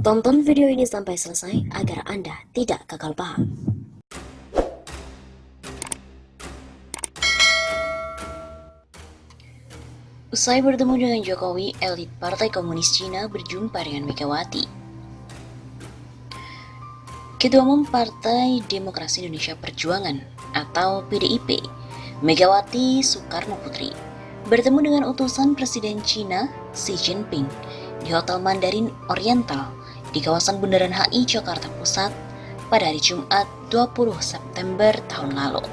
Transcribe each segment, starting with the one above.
Tonton video ini sampai selesai agar Anda tidak gagal paham. Usai bertemu dengan Jokowi, elit Partai Komunis Cina berjumpa dengan Megawati. Ketua Umum Partai Demokrasi Indonesia Perjuangan atau PDIP, Megawati Soekarno Putri, bertemu dengan utusan Presiden Cina Xi Jinping di Hotel Mandarin Oriental di kawasan Bundaran HI Jakarta Pusat pada hari Jumat 20 September tahun lalu.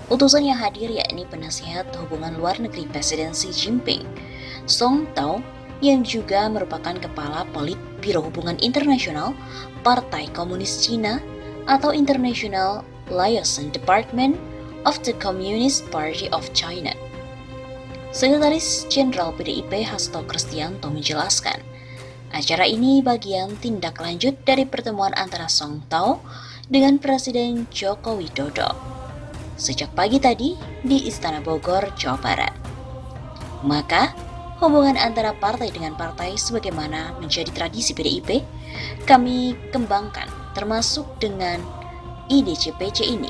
Utusan yang hadir yakni penasihat hubungan luar negeri Presiden Xi Jinping, Song Tao, yang juga merupakan kepala Politbiro Hubungan Internasional Partai Komunis Cina atau International Liaison Department of the Communist Party of China. Sekretaris Jenderal PDIP Hasto Kristianto menjelaskan, acara ini bagian tindak lanjut dari pertemuan antara Song Tao dengan Presiden Joko Widodo sejak pagi tadi di Istana Bogor, Jawa Barat. Maka, hubungan antara partai dengan partai sebagaimana menjadi tradisi PDIP, kami kembangkan termasuk dengan IDCPC ini,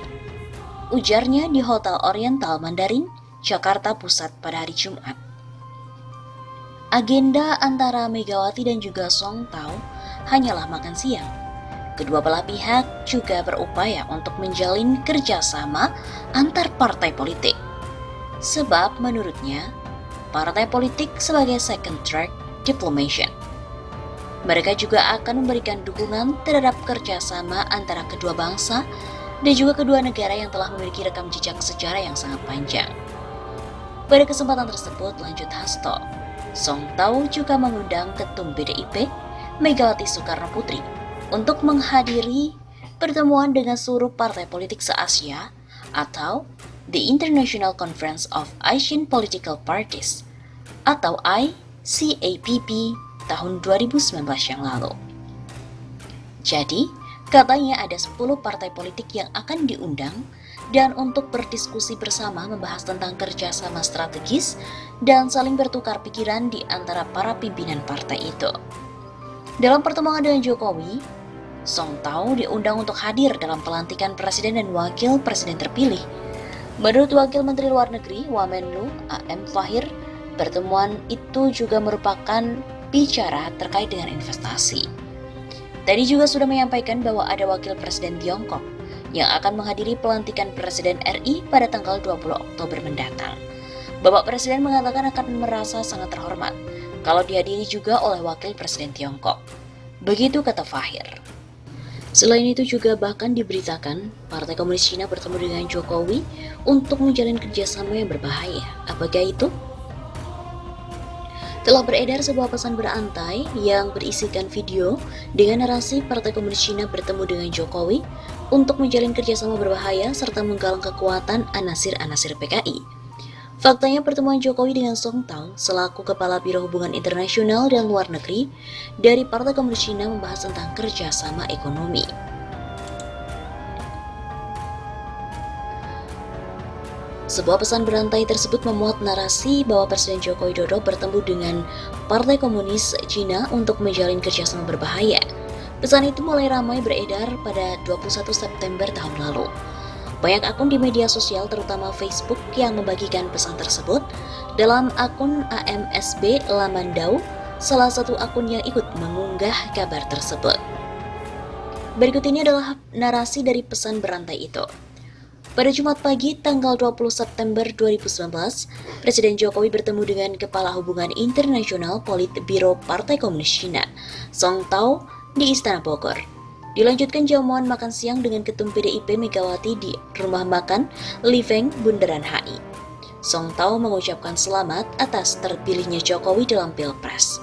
ujarnya di Hotel Oriental Mandarin, Jakarta Pusat pada hari Jumat. Agenda antara Megawati dan juga Song Tao hanyalah makan siang. Kedua belah pihak juga berupaya untuk menjalin kerjasama antar partai politik. Sebab menurutnya, partai politik sebagai second track diplomacy. Mereka juga akan memberikan dukungan terhadap kerjasama antara kedua bangsa dan juga kedua negara yang telah memiliki rekam jejak sejarah yang sangat panjang. Pada kesempatan tersebut, lanjut Hasto, Song Tao juga mengundang Ketum PDIP, Megawati Soekarno Putri, untuk menghadiri pertemuan dengan seluruh partai politik se-Asia atau The International Conference of Asian Political Parties atau ICAPP tahun 2019 yang lalu. Jadi, katanya ada 10 partai politik yang akan diundang dan untuk berdiskusi bersama membahas tentang kerjasama strategis dan saling bertukar pikiran di antara para pimpinan partai itu. Dalam pertemuan dengan Jokowi, Song Tao diundang untuk hadir dalam pelantikan Presiden dan Wakil Presiden terpilih. Menurut Wakil Menteri Luar Negeri Wamenlu A.M. Fahir, pertemuan itu juga merupakan bicara terkait dengan investasi. Tadi juga sudah menyampaikan bahwa ada Wakil Presiden Tiongkok yang akan menghadiri pelantikan Presiden RI pada tanggal 20 Oktober mendatang. Bapak Presiden mengatakan akan merasa sangat terhormat kalau dihadiri juga oleh Wakil Presiden Tiongkok. Begitu kata Fahir. Selain itu juga bahkan diberitakan Partai Komunis Cina bertemu dengan Jokowi untuk menjalin kerjasama yang berbahaya. Apakah itu? Telah beredar sebuah pesan berantai yang berisikan video dengan narasi Partai Komunis Cina bertemu dengan Jokowi untuk menjalin kerjasama berbahaya serta menggalang kekuatan anasir-anasir PKI. Faktanya pertemuan Jokowi dengan Song Tao selaku Kepala Biro Hubungan Internasional dan Luar Negeri dari Partai Komunis Cina membahas tentang kerjasama ekonomi. Sebuah pesan berantai tersebut memuat narasi bahwa Presiden Joko Widodo bertemu dengan Partai Komunis Cina untuk menjalin kerjasama berbahaya. Pesan itu mulai ramai beredar pada 21 September tahun lalu. Banyak akun di media sosial terutama Facebook yang membagikan pesan tersebut. Dalam akun AMSB Lamandau, salah satu akun yang ikut mengunggah kabar tersebut. Berikut ini adalah narasi dari pesan berantai itu. Pada Jumat pagi, tanggal 20 September 2019, Presiden Jokowi bertemu dengan Kepala Hubungan Internasional Politbiro Partai Komunis Cina, Song Tao, di Istana Bogor. Dilanjutkan jamuan makan siang dengan Ketum PDIP Megawati di Rumah Makan Liveng Bundaran HI. Song Tao mengucapkan selamat atas terpilihnya Jokowi dalam Pilpres.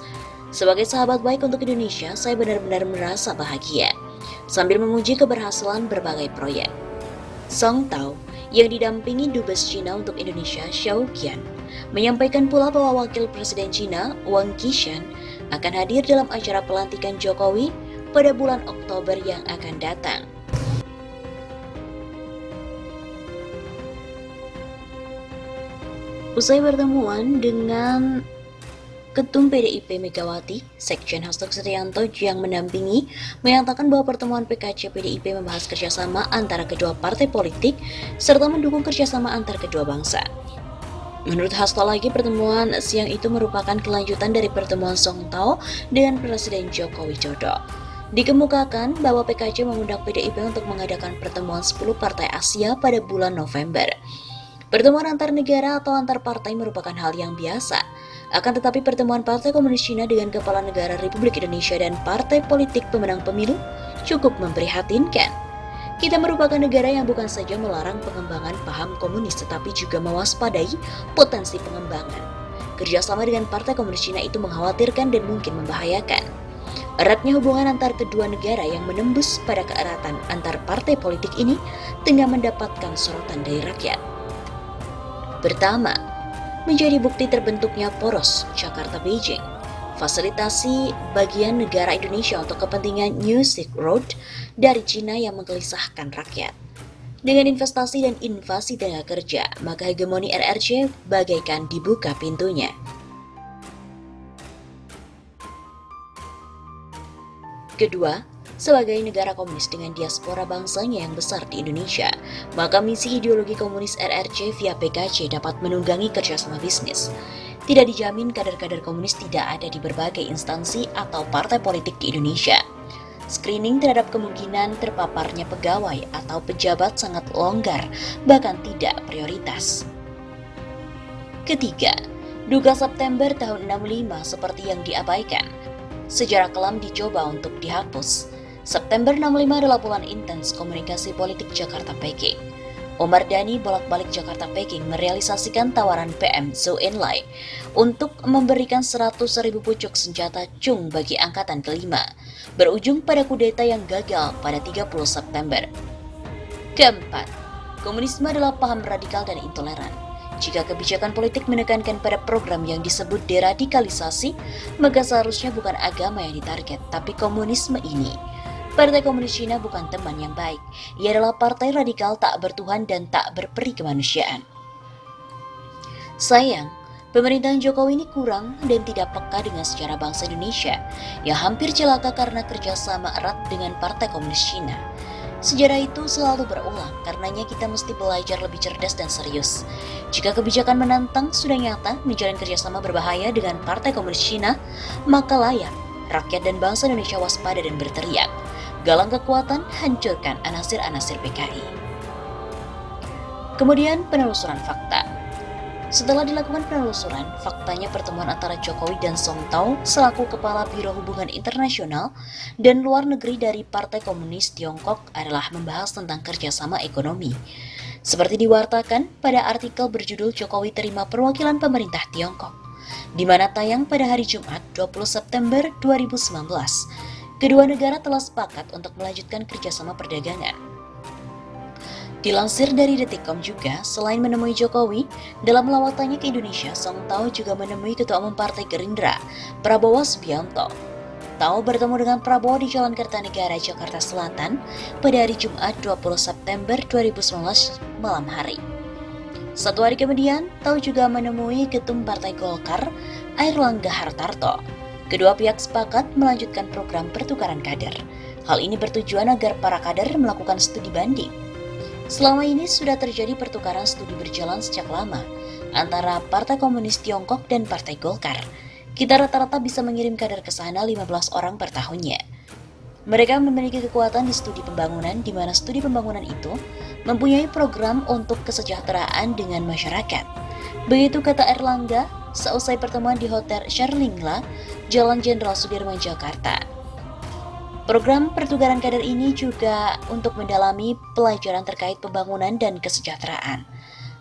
Sebagai sahabat baik untuk Indonesia, saya benar-benar merasa bahagia, sambil memuji keberhasilan berbagai proyek. Song Tao, yang didampingi Dubes Cina untuk Indonesia Xiao Qian, menyampaikan pula bahwa Wakil Presiden Cina Wang Qishan akan hadir dalam acara pelantikan Jokowi pada bulan Oktober yang akan datang. Usai pertemuan dengan Ketum PDIP Megawati, Sekjen Hasto Kristianto yang mendampingi, menyatakan bahwa pertemuan PKC PDIP membahas kerjasama antara kedua partai politik serta mendukung kerjasama antar kedua bangsa. Menurut Hasto lagi, pertemuan siang itu merupakan kelanjutan dari pertemuan Song Tao dengan Presiden Joko Widodo. Dikemukakan bahwa PKC mengundang PDIP untuk mengadakan pertemuan 10 partai Asia pada bulan November. Pertemuan antar negara atau antar partai merupakan hal yang biasa. Akan tetapi pertemuan Partai Komunis Cina dengan Kepala Negara Republik Indonesia dan partai politik pemenang pemilu cukup memprihatinkan. Kita merupakan negara yang bukan saja melarang pengembangan paham komunis tetapi juga mewaspadai potensi pengembangan. Kerjasama dengan Partai Komunis Cina itu mengkhawatirkan dan mungkin membahayakan. Eratnya hubungan antar kedua negara yang menembus pada keeratan antar partai politik ini tengah mendapatkan sorotan dari rakyat. Pertama, menjadi bukti terbentuknya poros Jakarta-Beijing. Fasilitasi bagian negara Indonesia untuk kepentingan New Silk Road dari Cina yang menggelisahkan rakyat. Dengan investasi dan invasi tenaga kerja, maka hegemoni RRC bagaikan dibuka pintunya. Kedua, sebagai negara komunis dengan diaspora bangsanya yang besar di Indonesia, maka misi ideologi komunis RRC via PKC dapat menunggangi kerjasama bisnis. Tidak dijamin kader-kader komunis tidak ada di berbagai instansi atau partai politik di Indonesia. Screening terhadap kemungkinan terpaparnya pegawai atau pejabat sangat longgar, bahkan tidak prioritas. Ketiga, duga September tahun 65 seperti yang diabaikan. Sejarah kelam dicoba untuk dihapus. September 65 adalah bulan intens komunikasi politik Jakarta-Peking. Omar Dhani bolak-balik Jakarta-Peking merealisasikan tawaran PM Zhou Enlai untuk memberikan 100.000 pucuk senjata Chung bagi angkatan kelima, berujung pada kudeta yang gagal pada 30 September. Keempat, komunisme adalah paham radikal dan intoleran. Jika kebijakan politik menekankan pada program yang disebut deradikalisasi, maka seharusnya bukan agama yang ditarget, tapi komunisme ini. Partai Komunis Cina bukan teman yang baik. Ia adalah partai radikal tak bertuhan dan tak berperi kemanusiaan. Sayang, pemerintahan Jokowi ini kurang dan tidak peka dengan sejarah bangsa Indonesia yang hampir celaka karena kerjasama erat dengan Partai Komunis Cina. Sejarah itu selalu berulang, karenanya kita mesti belajar lebih cerdas dan serius. Jika kebijakan menantang sudah nyata menjalin kerjasama berbahaya dengan Partai Komunis Cina, maka layak rakyat dan bangsa Indonesia waspada dan berteriak, galang kekuatan, hancurkan anasir-anasir PKI. Kemudian penelusuran fakta. Setelah dilakukan penelusuran, faktanya pertemuan antara Jokowi dan Song Tao selaku Kepala Biro Hubungan Internasional dan Luar Negeri dari Partai Komunis Tiongkok adalah membahas tentang kerjasama ekonomi. Seperti diwartakan pada artikel berjudul Jokowi terima perwakilan pemerintah Tiongkok, di mana tayang pada hari Jumat 20 September 2019. Kedua negara telah sepakat untuk melanjutkan kerjasama perdagangan. Dilansir dari Detikcom juga, selain menemui Jokowi, dalam lawatannya ke Indonesia, Song Tao juga menemui Ketua Umum Partai Gerindra, Prabowo Subianto. Tao bertemu dengan Prabowo di Jalan Kertanegara, Jakarta Selatan pada hari Jumat 20 September 2019 malam hari. Satu hari kemudian, Tao juga menemui Ketum Partai Golkar, Airlangga Hartarto. Kedua pihak sepakat melanjutkan program pertukaran kader. Hal ini bertujuan agar para kader melakukan studi banding. Selama ini sudah terjadi pertukaran studi berjalan sejak lama antara Partai Komunis Tiongkok dan Partai Golkar. Kita rata-rata bisa mengirim kader ke sana 15 orang per tahunnya. Mereka memiliki kekuatan di studi pembangunan, di mana studi pembangunan itu mempunyai program untuk kesejahteraan dengan masyarakat. Begitu kata Airlangga seusai pertemuan di Hotel Sherlingla, Jalan Jenderal Sudirman, Jakarta. Program pertukaran kader ini juga untuk mendalami pelajaran terkait pembangunan dan kesejahteraan.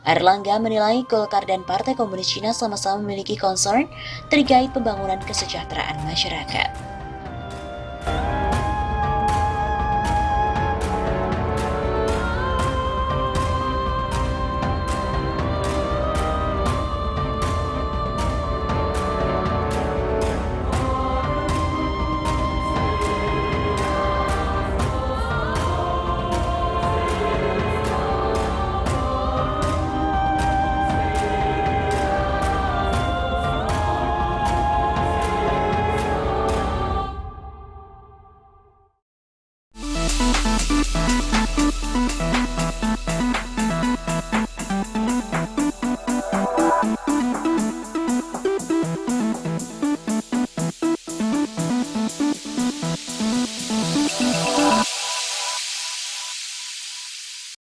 Airlangga menilai Golkar dan Partai Komunis Cina sama-sama memiliki concern terkait pembangunan kesejahteraan masyarakat.